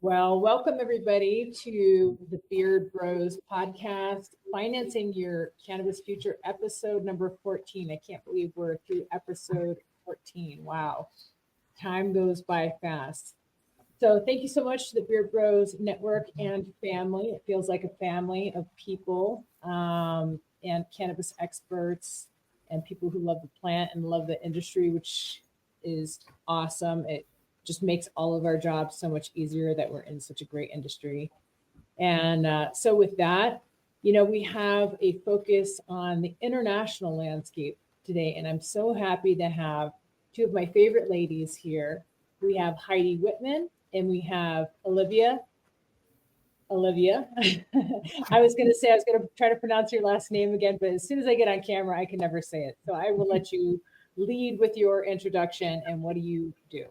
Well, welcome everybody to the Beard Bros podcast, Financing Your Cannabis Future, episode number 14. I can't believe we're through episode 14. Wow, time goes by fast. So thank you so much to the Beard Bros Network and family. It feels like a family of people and cannabis experts and people who love the plant and love the industry, which is awesome. It just makes all of our jobs so much easier that we're in such a great industry. And so with that, we have a focus on the international landscape today. And I'm so happy to have two of my favorite ladies here. We have Heidi Whitman and we have Olivia. I was going to try to pronounce your last name again, but as soon as I get on camera, I can never say it. So I will let you lead with your introduction and what do you do?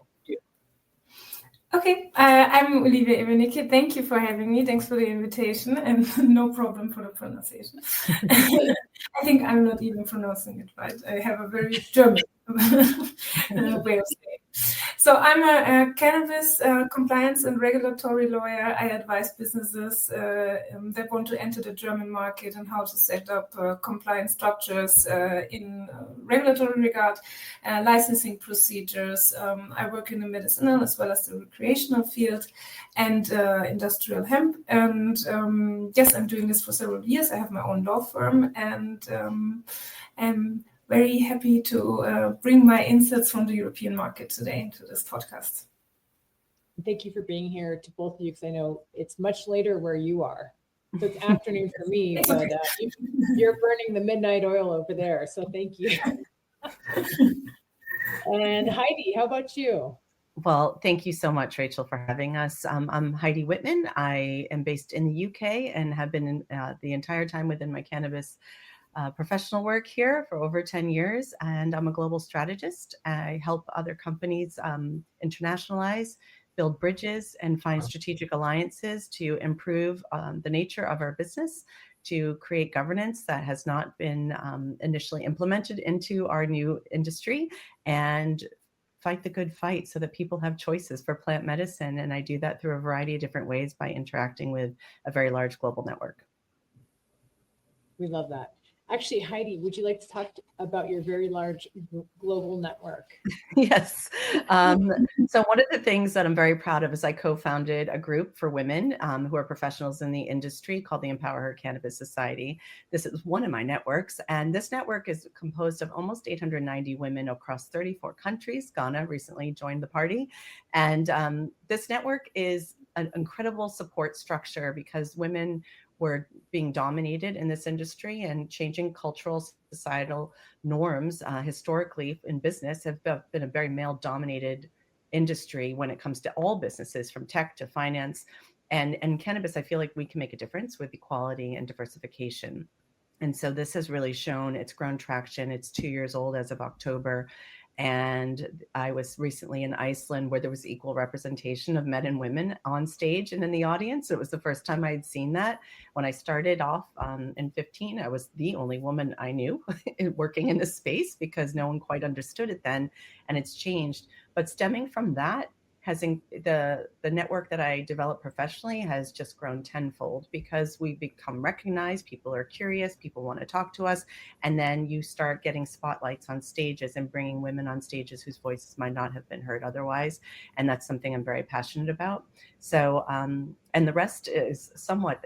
Okay, I'm Olivia Ewenike. Thank you for having me. Thanks for the invitation and no problem for the pronunciation. I think I'm not even pronouncing it right. I have a very German way of saying it. So I'm a cannabis compliance and regulatory lawyer. I advise businesses that want to enter the German market and how to set up compliance structures in regulatory regard, licensing procedures. I work in the medicinal as well as the recreational field and industrial hemp. And yes, I'm doing this for several years. I have my own law firm and I'm very happy to bring my insights from the European market today into this podcast. Thank you for being here to both of you, because I know it's much later where you are. So it's afternoon for me, but you're burning the midnight oil over there. So thank you. And Heidi, how about you? Well, thank you so much, Rachel, for having us. I'm Heidi Whitman. I am based in the UK and have been the entire time within my cannabis professional work here for over 10 years. And I'm a global strategist. I help other companies internationalize, build bridges, and find strategic alliances to improve the nature of our business, to create governance that has not been initially implemented into our new industry, and fight the good fight so that people have choices for plant medicine. And I do that through a variety of different ways by interacting with a very large global network. We love that. Actually, Heidi, would you like to talk about your very large global network? Yes. So one of the things that I'm very proud of is I co-founded a group for women who are professionals in the industry called the Empower Her Cannabis Society. This is one of my networks, and this network is composed of almost 890 women across 34 countries. Ghana recently joined the party. And this network is an incredible support structure because women were being dominated in this industry, and changing cultural, societal norms historically in business have been a very male-dominated industry when it comes to all businesses, from tech to finance. And cannabis, I feel like we can make a difference with equality and diversification. And so this has really shown, it's grown traction. It's 2 years old as of October. And I was recently in Iceland where there was equal representation of men and women on stage and in the audience. It was the first time I had seen that. When I started off in 15, I was the only woman I knew working in this space because no one quite understood it then, and it's changed. But stemming from that, the network that I developed professionally has just grown tenfold because we've become recognized. People are curious. People want to talk to us. And then you start getting spotlights on stages and bringing women on stages whose voices might not have been heard otherwise. And that's something I'm very passionate about. So, and the rest is somewhat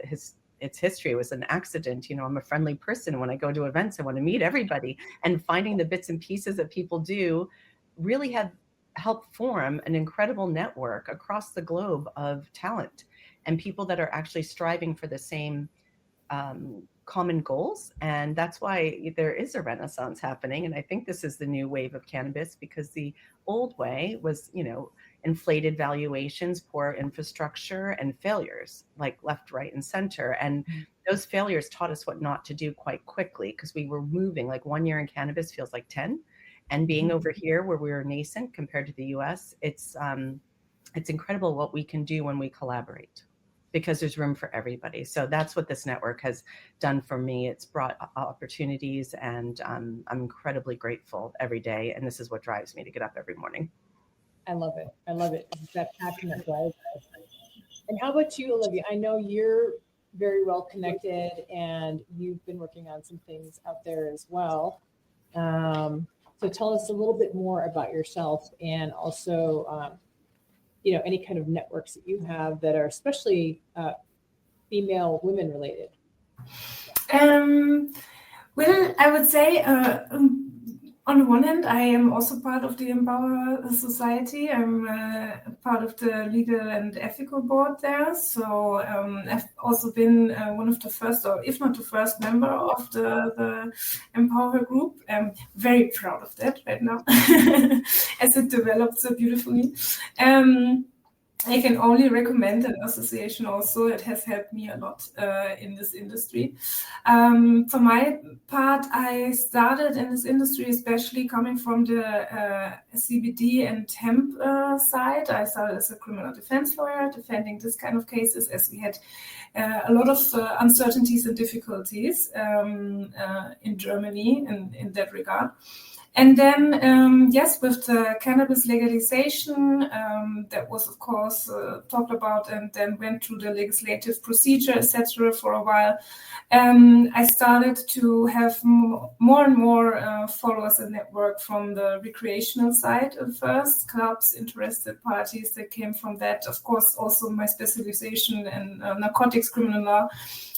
its history. It was an accident. I'm a friendly person. When I go to events, I want to meet everybody, and finding the bits and pieces that people do really have help form an incredible network across the globe of talent and people that are actually striving for the same common goals. And that's why there is a renaissance happening. And I think this is the new wave of cannabis, because the old way was, inflated valuations, poor infrastructure, and failures like left, right, and center. And those failures taught us what not to do quite quickly, because we were moving. Like 1 year in cannabis feels like 10. And being over here where we were nascent compared to the US, it's incredible what we can do when we collaborate, because there's room for everybody. So that's what this network has done for me. It's brought opportunities, and I'm incredibly grateful every day. And this is what drives me to get up every morning. I love it. I love it. It's that passion that drives us. And how about you, Olivia? I know you're very well connected and you've been working on some things out there as well. So tell us a little bit more about yourself and also, any kind of networks that you have that are especially female women related. Well, I would say on the one hand, I am also part of the Empower Society. I'm part of the legal and ethical board there. So I've also been one of the first, or if not the first member of the Empower Her group. I'm very proud of that right now as it developed so beautifully. I can only recommend an association also. It has helped me a lot in this industry. For my part, I started in this industry, especially coming from the CBD and hemp side. I started as a criminal defense lawyer, defending this kind of cases, as we had a lot of uncertainties and difficulties in Germany in that regard. And then, yes, with the cannabis legalization, that was, of course, talked about and then went through the legislative procedure, etc. for a while. I started to have more and more followers and network from the recreational side at first, clubs, interested parties that came from that. Of course, also my specialization in narcotics criminal law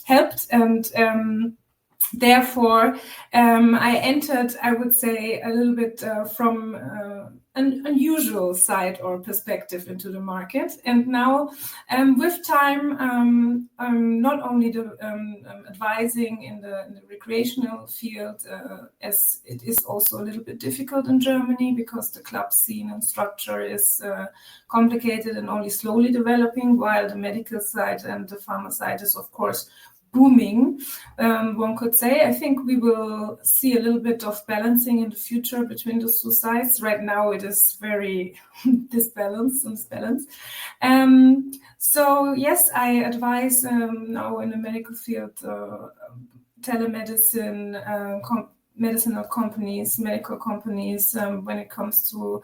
helped. And therefore, I entered, I would say, a little bit from an unusual side or perspective into the market. And now, with time, I'm not only advising in the recreational field, as it is also a little bit difficult in Germany because the club scene and structure is complicated and only slowly developing, while the medical side and the pharma side is, of course, booming, one could say. I think we will see a little bit of balancing in the future between the two sides. Right now, it is very disbalanced. So yes, I advise now in the medical field, telemedicine, medicinal companies, medical companies, when it comes to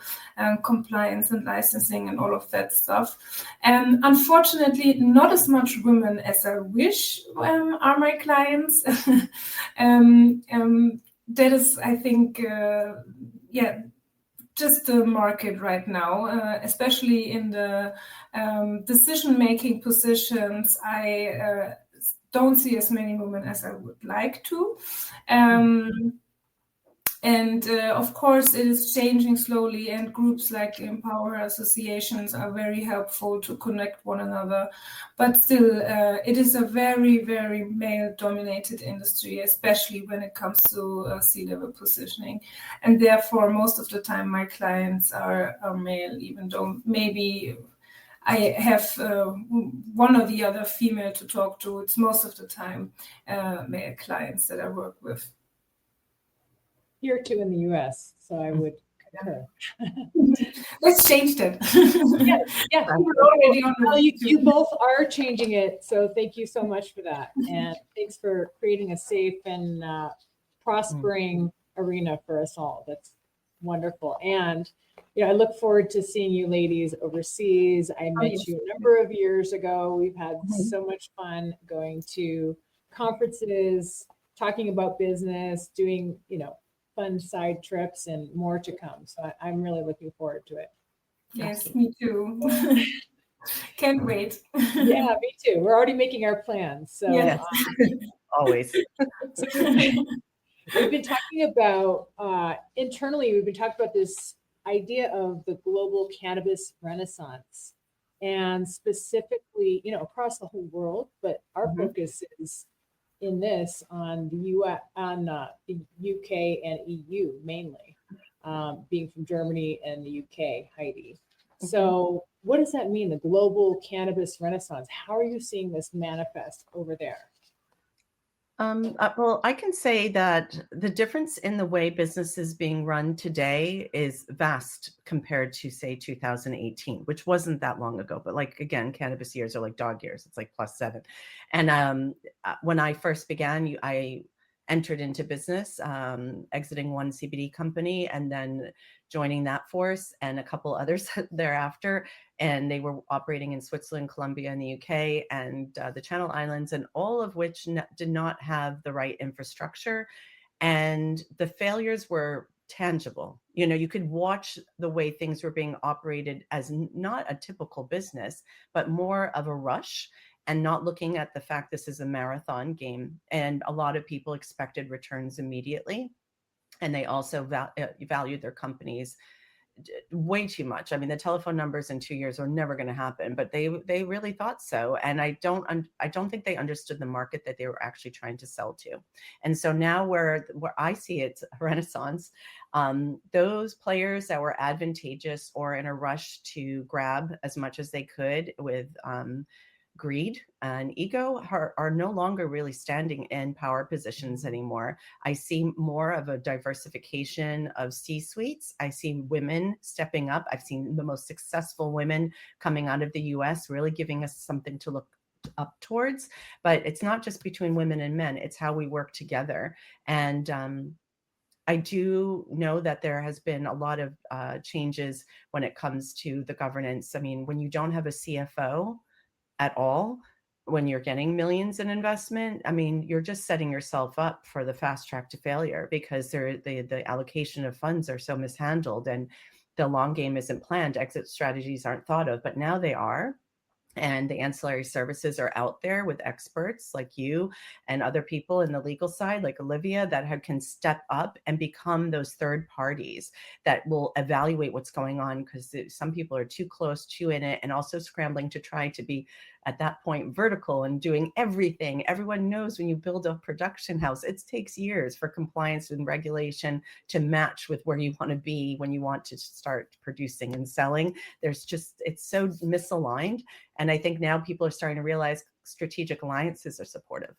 compliance and licensing and all of that stuff. And unfortunately, not as much women as I wish are my clients. That is, I think, just the market right now, especially in the decision-making positions. I don't see as many women as I would like to. And of course, it is changing slowly, and groups like Empower associations are very helpful to connect one another. But still, it is a very, very male-dominated industry, especially when it comes to C-level positioning. And therefore, most of the time, my clients are male, even though maybe I have one or the other female to talk to. It's most of the time male clients that I work with. Here too in the US, so I would concur. Let's change that. Yeah. Well, you both are changing it, so thank you so much for that. And thanks for creating a safe and prospering arena for us all. That's wonderful. And I look forward to seeing you ladies overseas. I met you a number of years ago. We've had so much fun going to conferences, talking about business, doing, fun side trips, and more to come. So I'm really looking forward to it. Yes, me too. Can't wait. Yeah, me too. We're already making our plans. So yes. Always. So we've been talking about internally, we've been talking about this idea of the global cannabis renaissance, and specifically, across the whole world, but our focus is in this on the US, on the UK and EU mainly, being from Germany and the UK, Heidi. So what does that mean, the global cannabis renaissance? How are you seeing this manifest over there? Well, I can say that the difference in the way business is being run today is vast compared to, say, 2018, which wasn't that long ago. But again, cannabis years are like dog years. It's like +7. And when I first began, entered into business, exiting one CBD company and then joining that force and a couple others thereafter. And they were operating in Switzerland, Colombia, and the UK, and the Channel Islands, and all of which did not have the right infrastructure. And the failures were tangible. You know, you could watch the way things were being operated as not a typical business, but more of a rush, and not looking at the fact this is a marathon game. And a lot of people expected returns immediately. And they also valued their companies way too much. I mean, the telephone numbers in 2 years are never going to happen, but they really thought so. And I don't think they understood the market that they were actually trying to sell to. And so now where I see it's a renaissance, those players that were advantageous or in a rush to grab as much as they could with greed and ego are no longer really standing in power positions anymore. I see more of a diversification of C-suites. I see women stepping up. I've seen the most successful women coming out of the US really giving us something to look up towards. But it's not just between women and men, it's how we work together. And I do know that there has been a lot of changes when it comes to the governance. I mean, when you don't have a CFO at all, when you're getting millions in investment, I mean, you're just setting yourself up for the fast track to failure, because the allocation of funds are so mishandled and the long game isn't planned. Exit strategies aren't thought of, but now they are. And the ancillary services are out there with experts like you and other people in the legal side, like Olivia, that can step up and become those third parties that will evaluate what's going on, because some people are too close, too in it, and also scrambling to try to be at that point vertical and doing everything. Everyone knows when you build a production house, it takes years for compliance and regulation to match with where you want to be when you want to start producing and selling. It's so misaligned. And I think now people are starting to realize strategic alliances are supportive.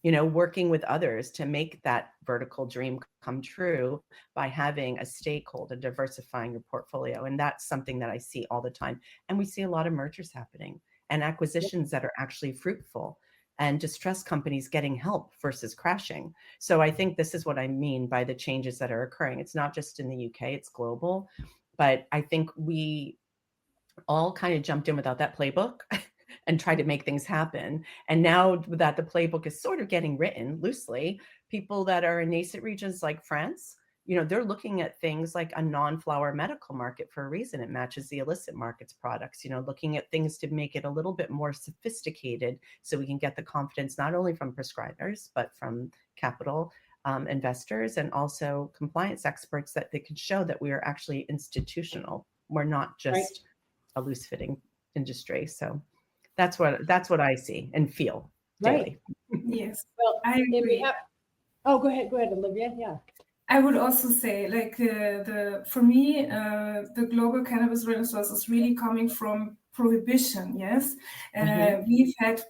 You know, working with others to make that vertical dream come true by having a stakeholder, diversifying your portfolio. And that's something that I see all the time. And we see a lot of mergers happening and acquisitions that are actually fruitful, and distressed companies getting help versus crashing. So I think this is what I mean by the changes that are occurring. It's not just in the UK, it's global. But I think we all kind of jumped in without that playbook and tried to make things happen. And now that the playbook is sort of getting written loosely, people that are in nascent regions like France, you know, they're looking at things like a non-flower medical market for a reason. It matches the illicit market's products, you know, looking at things to make it a little bit more sophisticated so we can get the confidence not only from prescribers, but from capital investors and also compliance experts, that they can show that we are actually institutional. We're not just a loose fitting industry. So that's what I see and feel daily. Right. Yes. Well, I agree. Go ahead, Olivia. Yeah. I would also say, like, for me, the global cannabis renaissance is really coming from prohibition. Yes, we've had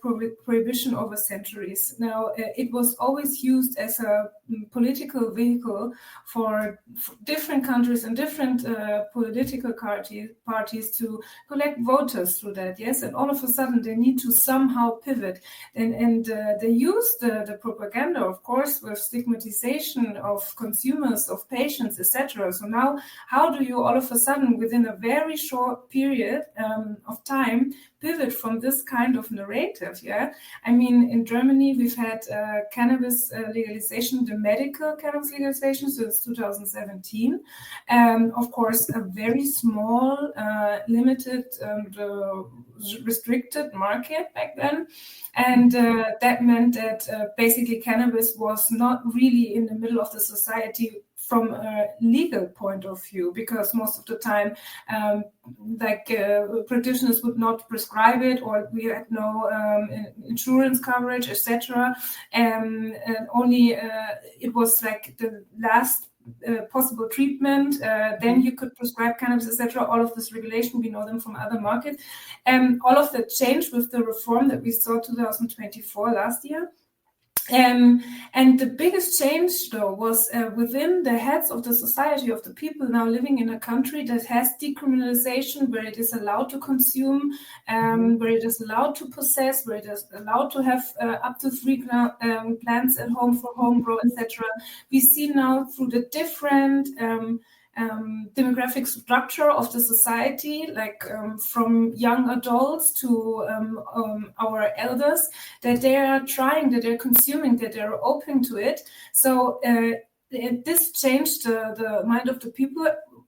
prohibition over centuries. Now, it was always used as a political vehicle for different countries and different political parties to collect voters through that. Yes, and all of a sudden they need to somehow pivot, and they use the propaganda, of course, with stigmatization of consumers, of patients, etc. So now, how do you all of a sudden, within a very short period of time, pivot from this kind of narrative? Yeah, I mean, in Germany we've had cannabis legalization, the medical cannabis legalization, since 2017. Of course, a very small, limited, and restricted market back then, and that meant that basically cannabis was not really in the middle of the society from a legal point of view, because most of the time, practitioners would not prescribe it, or we had no insurance coverage, etc. And only it was like the last possible treatment. Then you could prescribe cannabis, etc. All of this regulation, we know them from other markets, and all of that changed with the reform that we saw 2024 last year. And the biggest change, though, was within the heads of the society of the people now living in a country that has decriminalization, where it is allowed to consume, where it is allowed to possess, where it is allowed to have up to 3 plants at home for home grow, etc. We see now through the different demographic structure of the society, like from young adults to our elders, that they are trying, that they're consuming, that they're open to it. So this changed the mind of the people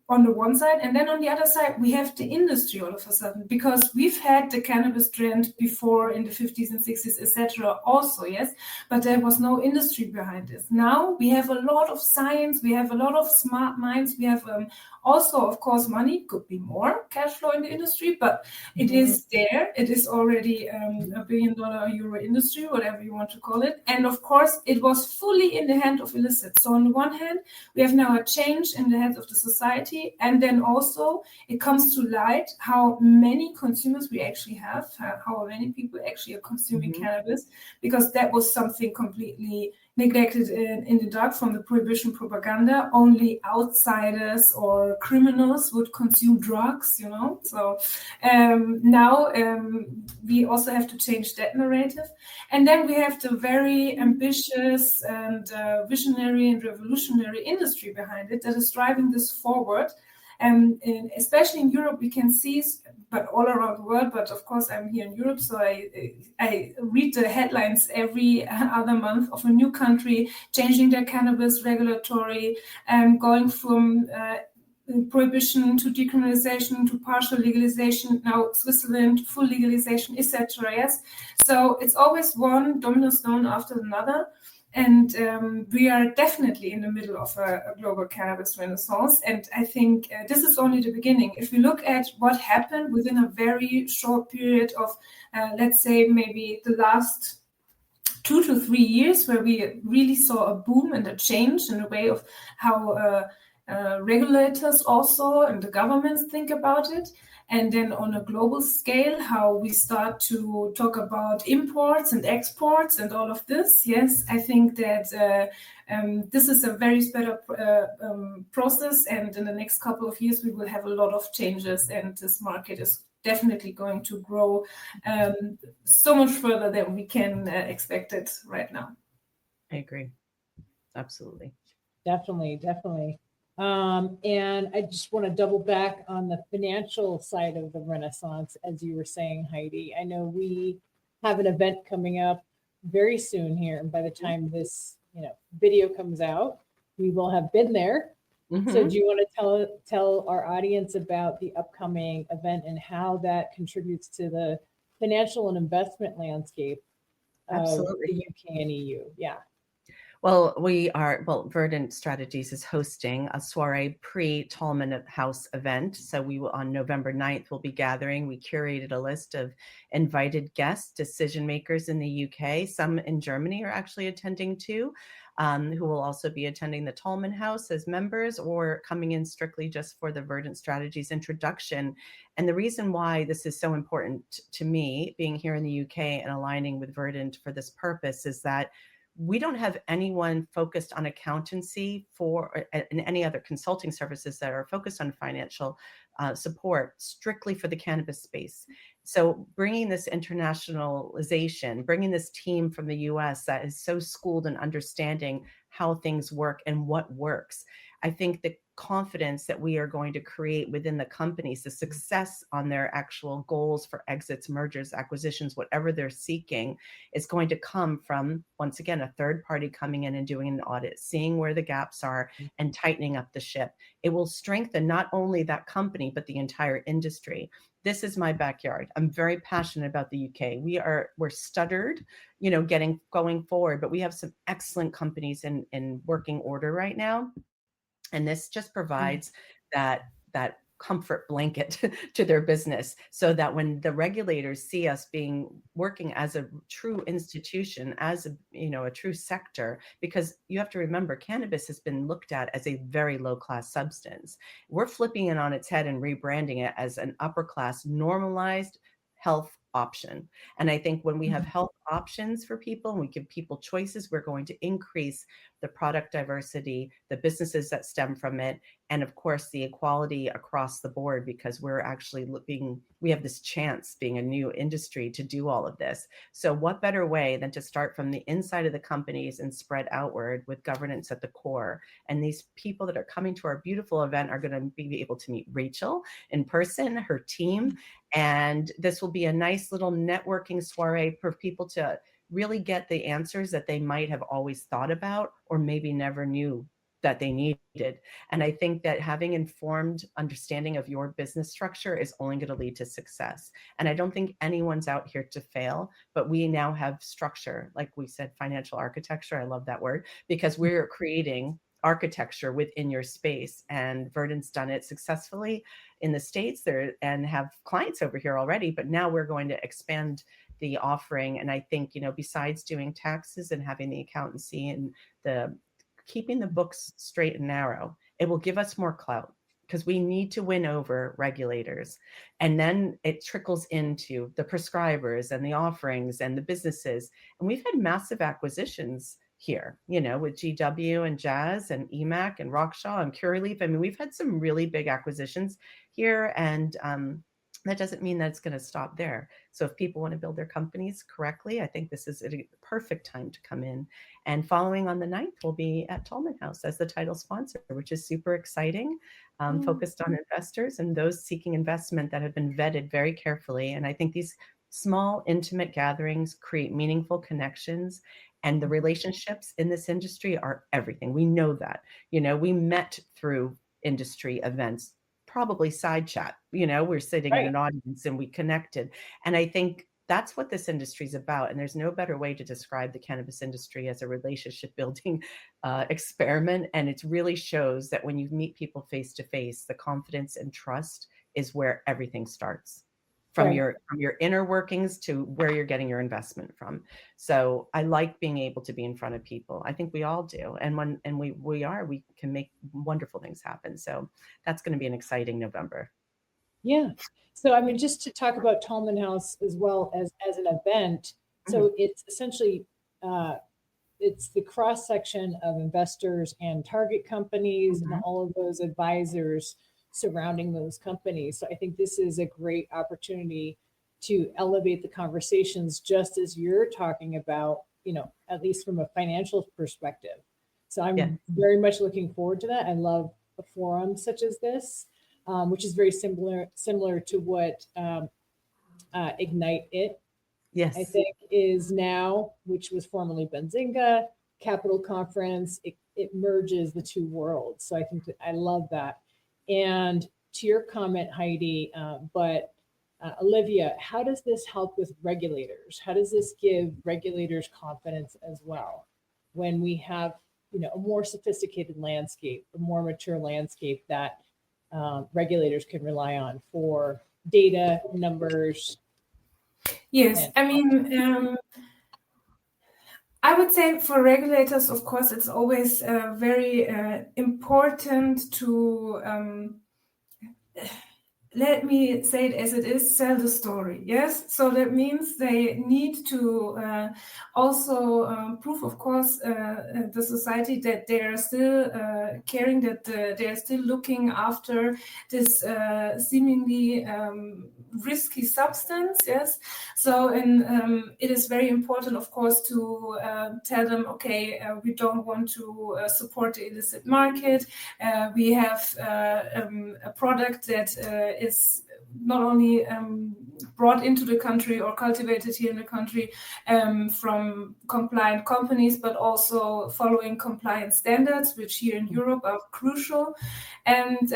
on the one side, and then on the other side we have the industry all of a sudden, because we've had the cannabis trend before in the 50s and 60s, etc. also, yes, but there was no industry behind this. Now we have a lot of science, we have a lot of smart minds, we have also, of course, money. Could be more cash flow in the industry, but it is there. It is already a $1 billion euro industry, whatever you want to call it. And of course, it was fully in the hand of illicit. So on the one hand, we have now a change in the hands of the society. And then also it comes to light how many consumers we actually have, how many people actually are consuming cannabis, because that was something completely neglected in the dark from the prohibition propaganda. Only outsiders or criminals would consume drugs, you know. So now we also have to change that narrative. And then we have the very ambitious and visionary and revolutionary industry behind it that is driving this forward. And especially in Europe, we can see, but all around the world, but of course I'm here in Europe, so I read the headlines every other month of a new country changing their cannabis regulatory, going from prohibition to decriminalization to partial legalization, now Switzerland, full legalization, etc. Yes, so it's always one domino stone after another. And we are definitely in the middle of a global cannabis renaissance. And I think this is only the beginning. If we look at what happened within a very short period of, let's say, maybe the last 2 to 3 years, where we really saw a boom and a change in the way of how regulators also and the governments think about it. And then on a global scale, how we start to talk about imports and exports and all of this. Yes, I think that this is a very sped up process. And in the next couple of years, we will have a lot of changes, and this market is definitely going to grow so much further than we can expect it right now. I agree. Absolutely. Definitely. And I just want to double back on the financial side of the Renaissance, as you were saying, Heidi. I know we have an event coming up very soon here, and by the time this video comes out, we will have been there. So do you want to tell our audience about the upcoming event and how that contributes to the financial and investment landscape of the UK and EU? Yeah. Well, Verdant Strategies is hosting a soiree pre-Tolman House event. So we will, on November 9th, we'll be gathering. We curated a list of invited guests, decision makers in the UK. Some in Germany are actually attending too, who will also be attending the Tolman House as members or coming in strictly just for the Verdant Strategies introduction. And the reason why this is so important to me, being here in the UK and aligning with Verdant for this purpose, is that we don't have anyone focused on accountancy and any other consulting services that are focused on financial support strictly for the cannabis space. So bringing this internationalization, bringing this team from the US that is so schooled in understanding how things work and what works, I think the confidence that we are going to create within the companies, the success on their actual goals for exits, mergers, acquisitions, whatever they're seeking, is going to come from, once again, a third party coming in and doing an audit, seeing where the gaps are and tightening up the ship. It will strengthen not only that company, but the entire industry. This is my backyard. I'm very passionate about the UK. We're stuttered, going forward, but we have some excellent companies in working order right now. And this just provides that comfort blanket to their business, so that when the regulators see us working as a true institution, as a true sector, because you have to remember, cannabis has been looked at as a very low class substance. We're flipping it on its head and rebranding it as an upper class, normalized health option. And I think when we have health options for people and we give people choices, we're going to increase the product diversity, the businesses that stem from it, and of course the equality across the board, because we're actually we have this chance being a new industry to do all of this. So what better way than to start from the inside of the companies and spread outward with governance at the core? And these people that are coming to our beautiful event are going to be able to meet Rachel in person, her team, and this will be a nice little networking soiree for people to really get the answers that they might have always thought about or maybe never knew that they needed. And I think that having informed understanding of your business structure is only going to lead to success. And I don't think anyone's out here to fail, but we now have structure, like we said, financial architecture. I love that word, because we're creating architecture within your space, and Verdant's done it successfully in the States there and have clients over here already, but now we're going to expand the offering. And I think, besides doing taxes and having the accountancy and the keeping the books straight and narrow, it will give us more clout, because we need to win over regulators. And then it trickles into the prescribers and the offerings and the businesses. And we've had massive acquisitions here, with GW and Jazz and EMAC and Rockshaw and Curaleaf. I mean, we've had some really big acquisitions here, and that doesn't mean that it's going to stop there. So if people want to build their companies correctly, I think this is a perfect time to come in. And following on the 9th, we'll be at Tolman House as the title sponsor, which is super exciting, focused on investors and those seeking investment that have been vetted very carefully. And I think these small, intimate gatherings create meaningful connections, and the relationships in this industry are everything. We know that. We met through industry events, probably side chat, we're sitting in an audience and we connected. And I think that's what this industry is about. And there's no better way to describe the cannabis industry as a relationship building experiment. And it really shows that when you meet people face to face, the confidence and trust is where everything starts. From your inner workings to where you're getting your investment from. So I like being able to be in front of people. I think we all do. And we can make wonderful things happen. So that's going to be an exciting November. Yeah. So, I mean, just to talk about Tolman House as well as an event. So it's essentially, it's the cross section of investors and target companies and all of those advisors surrounding those companies. So I think this is a great opportunity to elevate the conversations, just as you're talking about, at least from a financial perspective. So I'm very much looking forward to that. I love a forum such as this, which is very similar to what Ignite It, I think, is now, which was formerly Benzinga Capital Conference. It merges the two worlds. So I think I love that. And to your comment, Heidi, but Olivia, how does this help with regulators? How does this give regulators confidence as well when we have, a more sophisticated landscape, a more mature landscape that regulators can rely on for data, numbers? Yes, I mean, I would say for regulators, of course, it's always very important to, let me say it as it is, sell the story. Yes, so that means they need to also prove, of course, the society that they are still caring, that they are still looking after this seemingly risky substance. Yes, so it is very important, of course, to tell them, okay, we don't want to support the illicit market. We have a product that is not only brought into the country or cultivated here in the country from compliant companies, but also following compliant standards, which here in Europe are crucial. And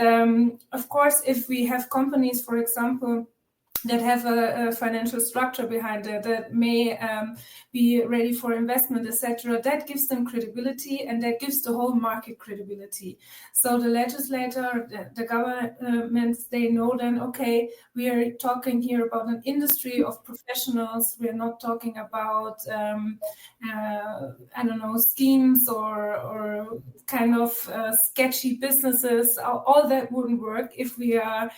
of course, if we have companies, for example, that have a financial structure behind it, that may be ready for investment, etc., that gives them credibility, and that gives the whole market credibility. So the legislator, the governments, they know then, okay, we are talking here about an industry of professionals. We are not talking about, schemes or kind of sketchy businesses. All that wouldn't work if we are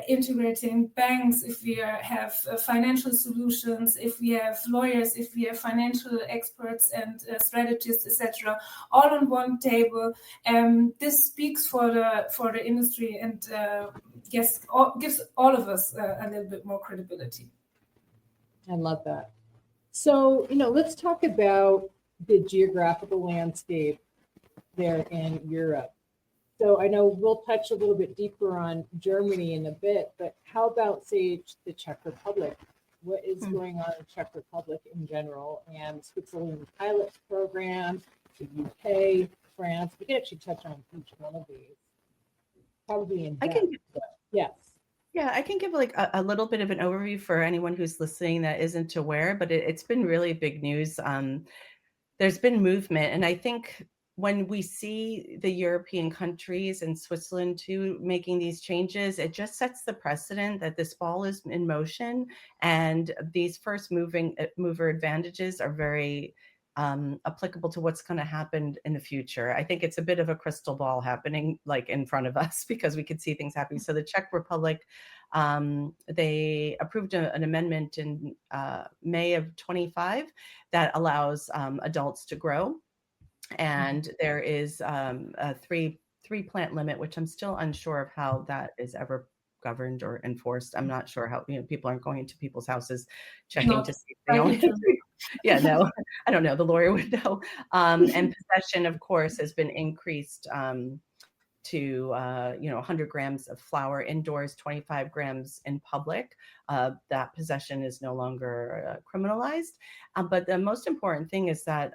integrating banks, if if we have financial solutions, if we have lawyers, if we have financial experts and strategists, etc., all on one table. This speaks for the industry and gives all of us a little bit more credibility. I love that. So, let's talk about the geographical landscape there in Europe. So I know we'll touch a little bit deeper on Germany in a bit, but how about, say, the Czech Republic? What is going on in Czech Republic in general, and Switzerland pilot program, the UK, France? We can actually touch on each one of these. Probably in depth. Yes. Yeah, I can give like a little bit of an overview for anyone who's listening that isn't aware, but it's been really big news. There's been movement, and I think when we see the European countries and Switzerland too making these changes, it just sets the precedent that this ball is in motion, and these first mover advantages are very applicable to what's going to happen in the future. I think it's a bit of a crystal ball happening like in front of us because we could see things happening. So the Czech Republic, they approved an amendment in May of 25 that allows adults to grow. And there is a three plant limit, which I'm still unsure of how that is ever governed or enforced. I'm not sure how, people aren't going into people's houses checking to see if they own it. Yeah, no, I don't know. The lawyer would know. And possession, of course, has been increased to 100 grams of flower indoors, 25 grams in public. That possession is no longer criminalized. But the most important thing is that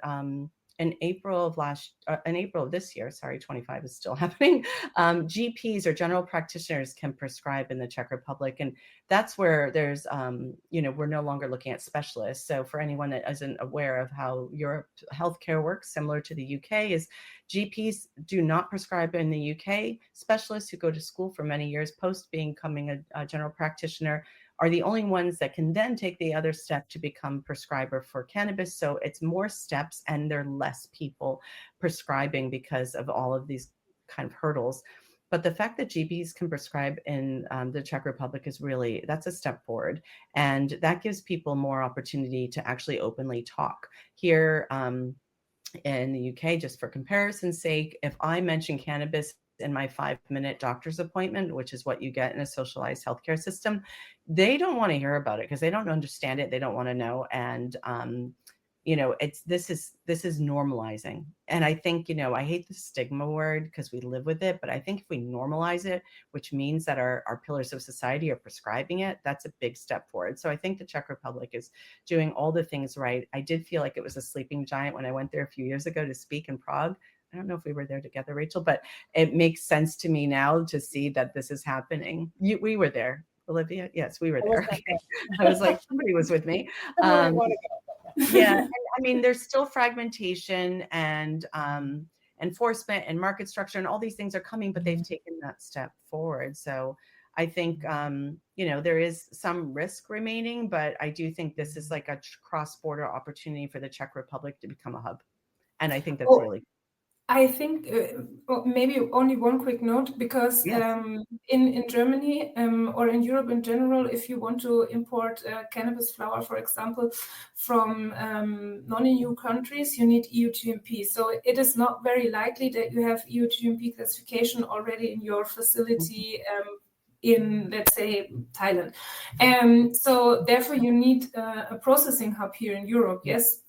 in April of this year, 25 is still happening, GPs or general practitioners can prescribe in the Czech Republic. And that's where there's, we're no longer looking at specialists. So for anyone that isn't aware of how Europe healthcare works, similar to the UK, is GPs do not prescribe in the UK. Specialists who go to school for many years post becoming a general practitioner are the only ones that can then take the other step to become prescriber for cannabis. So it's more steps and there are less people prescribing because of all of these kind of hurdles. But the fact that GPs can prescribe in the Czech Republic is really, that's a step forward. And that gives people more opportunity to actually openly talk. Here in the UK, just for comparison's sake, if I mention cannabis in my 5-minute doctor's appointment, which is what you get in a socialized healthcare system, they don't want to hear about it because they don't understand it. They don't want to know. And, this is normalizing. And I think, I hate the stigma word because we live with it, but I think if we normalize it, which means that our pillars of society are prescribing it, that's a big step forward. So I think the Czech Republic is doing all the things right. I did feel like it was a sleeping giant when I went there a few years ago to speak in Prague. I don't know if we were there together, Rachel, but it makes sense to me now to see that this is happening. We were there, Olivia. Yes, we were there. I was like, somebody was with me. Yeah, and, I mean, there's still fragmentation and enforcement and market structure and all these things are coming, but they've taken that step forward. So I think, there is some risk remaining, but I do think this is like a cross-border opportunity for the Czech Republic to become a hub. And I think that's really I think maybe only one quick note, because in Germany or in Europe in general, if you want to import cannabis flower, for example, from non-EU countries, you need EU GMP. So it is not very likely that you have EU GMP classification already in your facility in, let's say, Thailand. So therefore you need a processing hub here in Europe. Yes,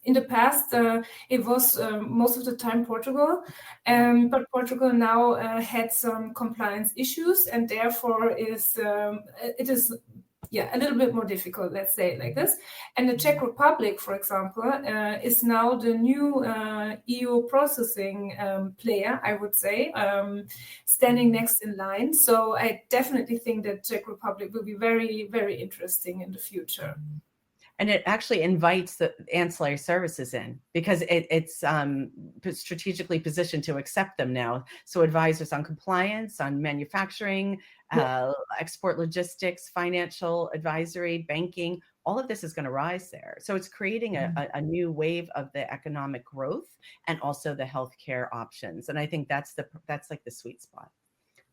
in the past, it was most of the time Portugal, but Portugal now had some compliance issues, and therefore it is a little bit more difficult, let's say it like this. And the Czech Republic, for example, is now the new EU processing player, I would say, standing next in line. So I definitely think that Czech Republic will be very, very interesting in the future. And it actually invites the ancillary services in because it's strategically positioned to accept them now. So advisors on compliance, on manufacturing, export logistics, financial advisory, banking, all of this is going to rise there. So it's creating a new wave of the economic growth and also the healthcare options. And I think that's like the sweet spot.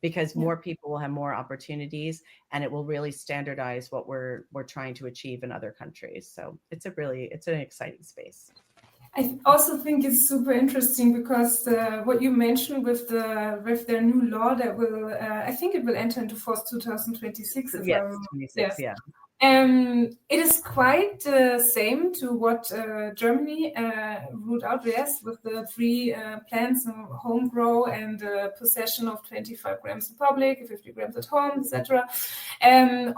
because more people will have more opportunities, and it will really standardize what we're trying to achieve in other countries. So it's an exciting space. I also think it's super interesting because what you mentioned with their new law that will, I think it will enter into force 2026. Yes, 26, yeah. It is quite the same to what Germany ruled out, yes, with the 3 plants and home grow and possession of 25 grams in public, 50 grams at home, etc.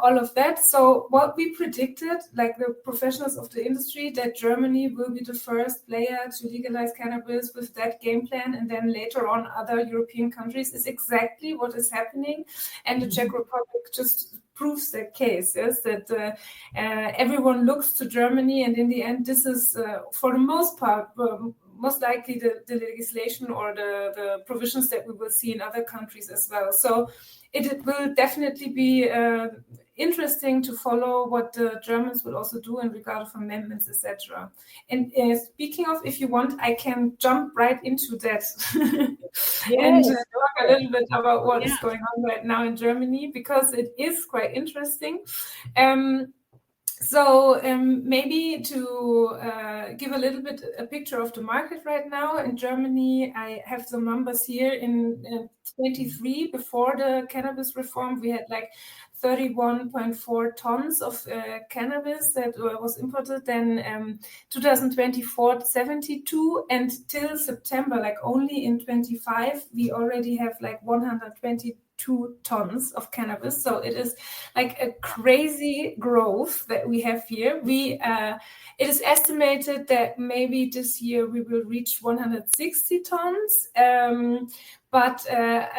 All of that. So what we predicted, like the professionals of the industry, that Germany will be the first player to legalize cannabis with that game plan, and then later on other European countries, is exactly what is happening. And the Czech Republic just proves that case, yes, that everyone looks to Germany, and in the end, this is, for the most part, most likely the legislation or the provisions that we will see in other countries as well. So it will definitely be interesting to follow what the Germans will also do in regard of amendments, etc. And speaking of, if you want, I can jump right into that and talk a little bit about what is going on right now in Germany, because it is quite interesting. So maybe to give a little bit a picture of the market right now in Germany, I have some numbers here. In 23, before the cannabis reform, we had like 31.4 tons of cannabis that was imported. Then 2024, 72, and till September, like only in 25, we already have like 122 tons of cannabis. So it is like a crazy growth that we have here. It is estimated that maybe this year we will reach 160 tons. But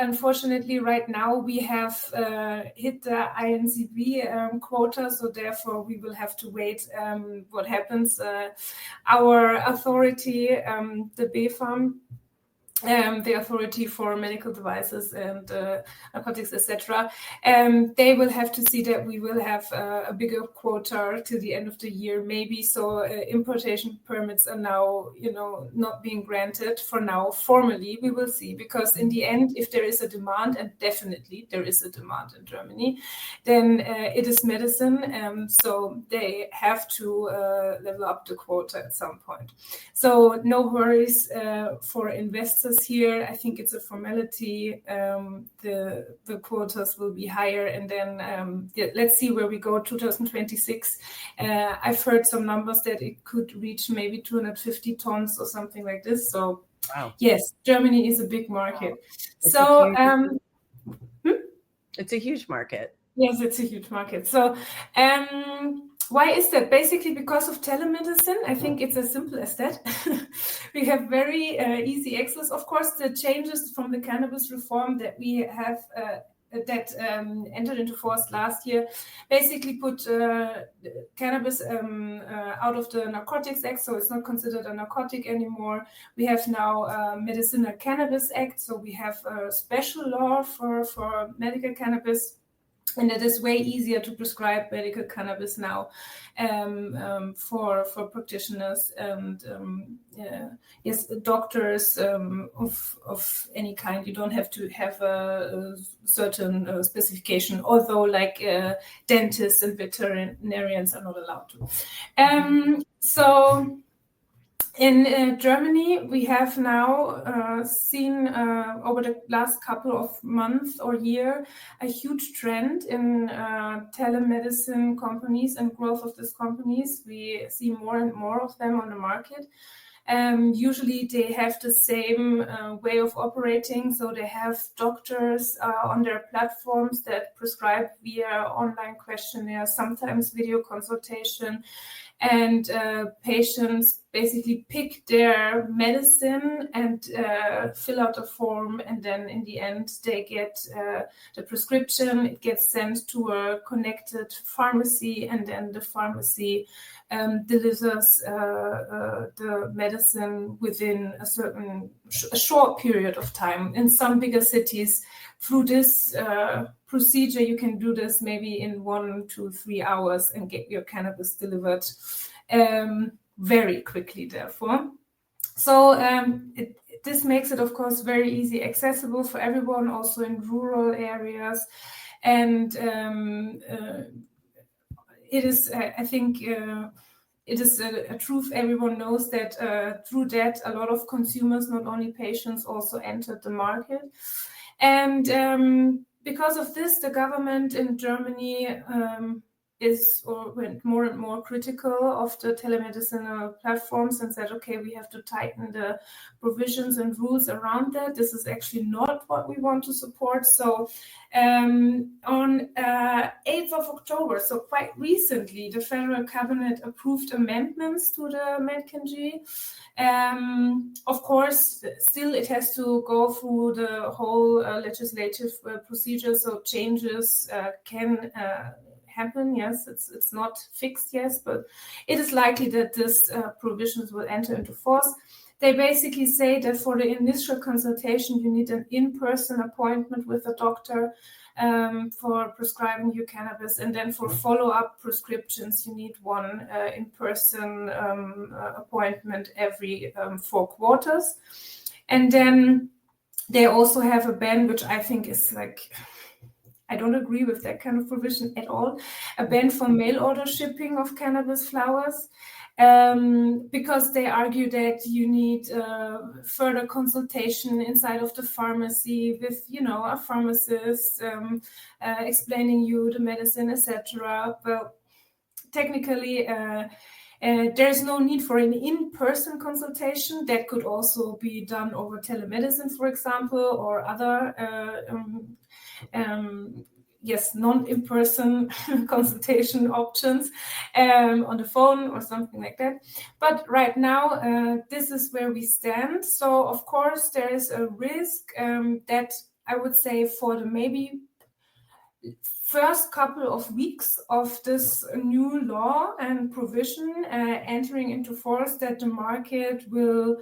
unfortunately, right now we have hit the INCB quota, so therefore we will have to wait what happens. Our authority, the BfArM, the Authority for Medical Devices and Narcotics, etc. They will have to see that we will have a bigger quota till the end of the year, maybe. So importation permits are now, not being granted for now. Formally, we will see, because in the end, if there is a demand, and definitely there is a demand in Germany, then it is medicine. So they have to level up the quota at some point. So no worries for investors here. I think it's a formality. The quotas will be higher, and then let's see where we go 2026. I've heard some numbers that it could reach maybe 250 tons or something like this. So wow. Yes, Germany is a big market. Wow. It's a huge market. Yes, it's a huge market. So why is that? Basically because of telemedicine. I think it's as simple as that. We have very easy access. Of course, the changes from the cannabis reform that we have that entered into force last year basically put cannabis out of the Narcotics Act, so it's not considered a narcotic anymore. We have now Medicinal Cannabis Act, so we have a special law for medical cannabis. And it is way easier to prescribe medical cannabis now for practitioners and yes, doctors of any kind. You don't have to have a certain specification, although like dentists and veterinarians are not allowed to. So in Germany, we have now seen over the last couple of months or year a huge trend in telemedicine companies and growth of these companies. We see more and more of them on the market. Usually they have the same way of operating, so they have doctors on their platforms that prescribe via online questionnaire, sometimes video consultation, and patients basically pick their medicine and fill out a form, and then in the end they get the prescription. It gets sent to a connected pharmacy, and then the pharmacy delivers the medicine within a short period of time. In some bigger cities, through this procedure, you can do this maybe in 1 to 3 hours and get your cannabis delivered very quickly, therefore. So this makes it, of course, very easy accessible for everyone, also in rural areas. And it is, I think, it is a truth everyone knows that through that, a lot of consumers, not only patients, also entered the market. And because of this, the government in Germany went more and more critical of the telemedicine platforms and said, okay, we have to tighten the provisions and rules around that. This is actually not what we want to support. So on 8th of October, so quite recently, the federal cabinet approved amendments to the MedCanG. Of course, still it has to go through the whole legislative procedure, so changes can happen. Yes, it's not fixed yet, but it is likely that these provisions will enter into force. They basically say that for the initial consultation, you need an in-person appointment with a doctor for prescribing you cannabis, and then for follow-up prescriptions, you need one in-person appointment every 4 quarters. And then they also have a ban, which I think is like, I don't agree with that kind of provision at all, a ban for mail order shipping of cannabis flowers. Because they argue that you need further consultation inside of the pharmacy with, a pharmacist explaining you the medicine, etc. Well, technically, there's no need for an in-person consultation. That could also be done over telemedicine, for example, or other non-in-person consultation options on the phone or something like that. But right now, this is where we stand. So, of course, there is a risk that I would say for the maybe first couple of weeks of this new law and provision entering into force, that the market will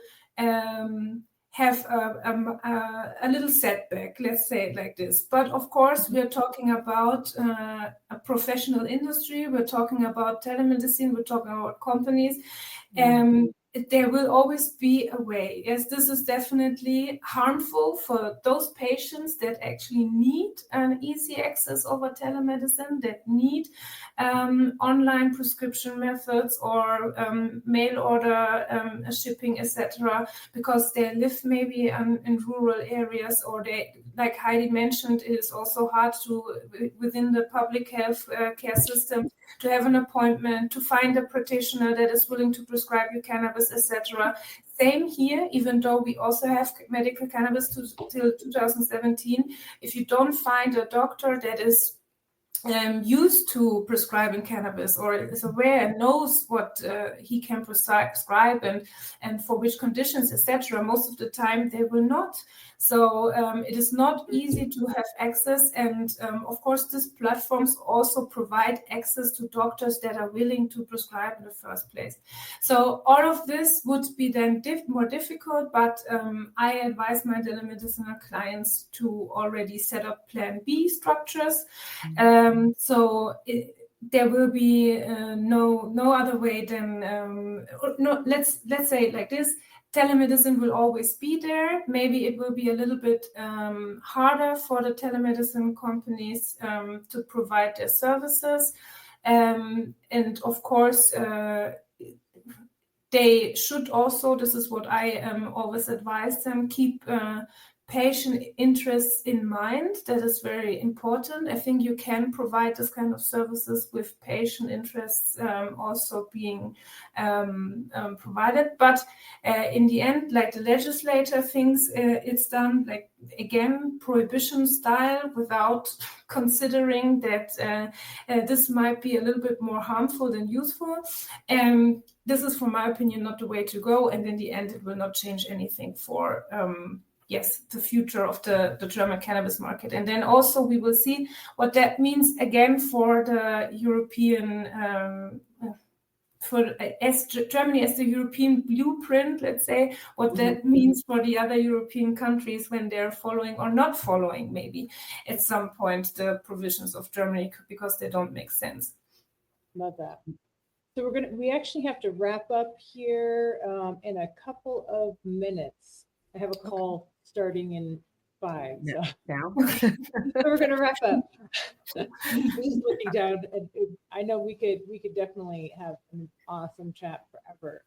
have a little setback, let's say it like this. But of course, we are talking about a professional industry. We're talking about telemedicine. We're talking about companies. There will always be a way. Yes, this is definitely harmful for those patients that actually need an easy access over telemedicine, that need online prescription methods or mail order shipping, etc., because they live maybe in rural areas, or they, like Heidi mentioned, it is also hard to, within the public health care system, to have an appointment, to find a practitioner that is willing to prescribe you cannabis, etc. Same here, even though we also have medical cannabis till 2017. If you don't find a doctor that is used to prescribing cannabis, or is aware and knows what he can prescribe and for which conditions, etc., most of the time they will not. So it is not easy to have access, and of course these platforms also provide access to doctors that are willing to prescribe in the first place. So all of this would be then more difficult, but I advise my telemedicine clients to already set up Plan B structures. There will be no other way than let's say it like this. Telemedicine will always be there. Maybe it will be a little bit harder for the telemedicine companies to provide their services, and of course they should also, this is what I always advise them, keep patient interests in mind. That is very important. I think you can provide this kind of services with patient interests also being provided. But in the end, like the legislator thinks it's done like, again, prohibition style, without considering that this might be a little bit more harmful than useful. This is, from my opinion, not the way to go. And in the end, it will not change anything for the future of the German cannabis market. And then also we will see what that means again for the European, Germany as the European blueprint, let's say, what that means for the other European countries when they're following or not following maybe at some point the provisions of Germany, because they don't make sense. Love that. So we actually have to wrap up here in a couple of minutes. I have a call starting in 5. So, Now. so we're going to wrap up. Just looking down, and I know we could definitely have an awesome chat forever.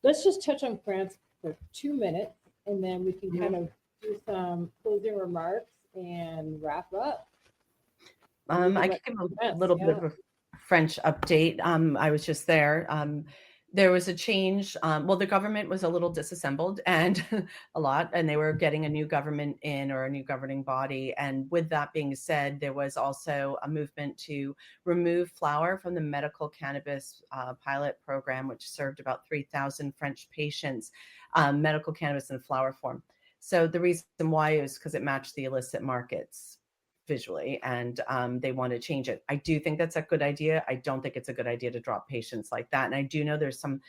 Let's just touch on France for 2 minutes, and then we can kind of do some closing remarks and wrap up. I can give a little bit of a French update. I was just there. There was a change. Well, the government was a little disassembled and a lot, and they were getting a new government in, or a new governing body. And with that being said, there was also a movement to remove flower from the medical cannabis pilot program, which served about 3,000 French patients, medical cannabis in flower form. So the reason why is because it matched the illicit markets visually, and they want to change it. I do think that's a good idea. I don't think it's a good idea to drop patients like that. And I do know there's some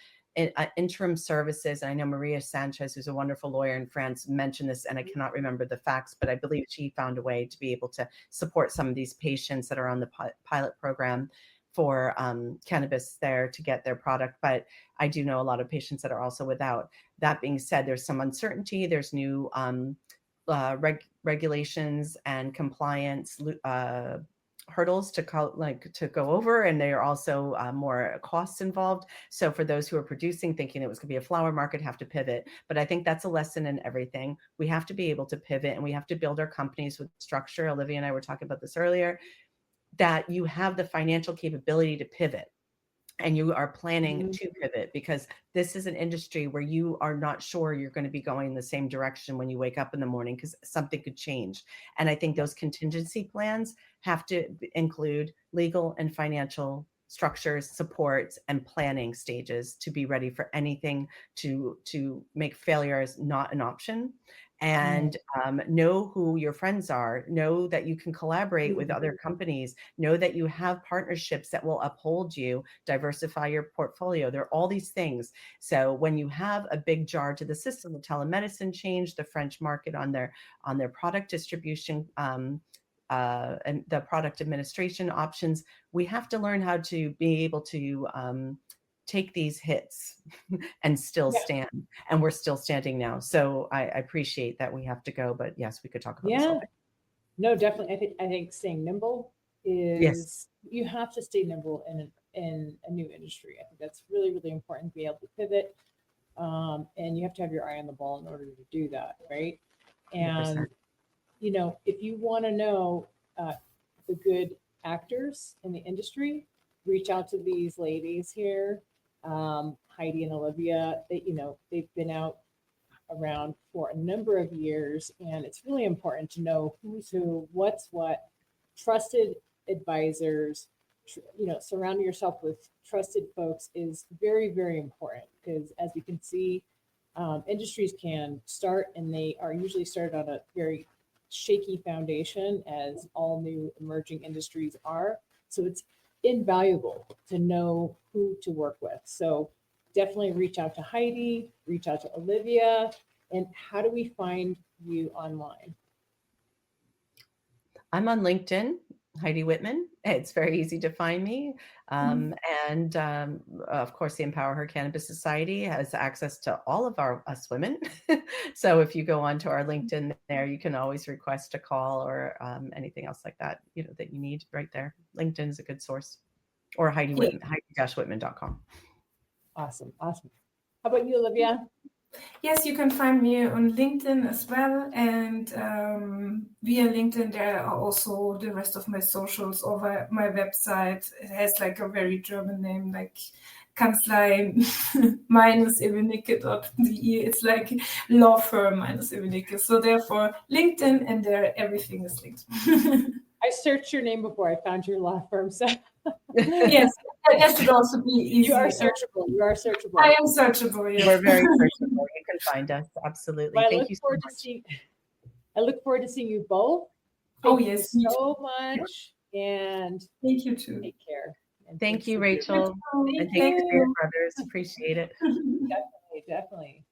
interim services. And I know Maria Sanchez, who's a wonderful lawyer in France, mentioned this, and I cannot remember the facts, but I believe she found a way to be able to support some of these patients that are on the pilot program for cannabis there to get their product. But I do know a lot of patients that are also without. That being said, there's some uncertainty. There's new regulations and compliance hurdles to go over, and there are also more costs involved. So for those who are producing, thinking it was going to be a flower market, have to pivot. But I think that's a lesson in everything. We have to be able to pivot, and we have to build our companies with structure. Olivia and I were talking about this earlier, that you have the financial capability to pivot. And you are planning to pivot, because this is an industry where you are not sure you're going to be going in the same direction when you wake up in the morning, because something could change. And I think those contingency plans have to include legal and financial structures, supports, and planning stages to be ready for anything, to make failure as not an option. And know who your friends are, know that you can collaborate with other companies, know that you have partnerships that will uphold you, diversify your portfolio. There are all these things. So when you have a big jar to the system, the telemedicine change, the French market on their product distribution, and the product administration options, we have to learn how to be able to take these hits and still stand. And we're still standing now. So I appreciate that we have to go, but yes, we could talk about this all day. No, definitely. I think staying nimble is, you have to stay nimble in a new industry. I think that's really, really important to be able to pivot. And you have to have your eye on the ball in order to do that, right? And 100%. you know, if you want to know the good actors in the industry, reach out to these ladies here, Heidi and Olivia. They've been out around for a number of years, and it's really important to know who's who, what's what. Trusted advisors, surrounding yourself with trusted folks is very, very important, because as we can see, industries can start, and they are usually started on a very shaky foundation, as all new emerging industries are. So it's invaluable to know who to work with. So definitely reach out to Heidi, reach out to Olivia. And how do we find you online? I'm on LinkedIn, Heidi Whitman. It's very easy to find me. And of course, the Empower Her Cannabis Society has access to all of us women. So if you go onto our LinkedIn there, you can always request a call or anything else like that, that you need right there. LinkedIn is a good source. Or Heidi Whitman, Heidi-Whitman.com. Awesome. How about you, Olivia? Yes, you can find me on LinkedIn as well. And via LinkedIn, there are also the rest of my socials over my website. It has like a very German name, like Kanzlei-Ewenike.de. It's like law firm -Ewenike. So therefore, LinkedIn, and there everything is linked. I searched your name before I found your law firm. So yes, that should also be easy. You are searchable. I am searchable. Yes. We're very searchable. You can find us. Absolutely. Well, Thank you so much. I look forward to seeing you both. Thank you so much. And thank you too. Take care. And thank you, Rachel. And thank you for your brothers. Appreciate it. Definitely.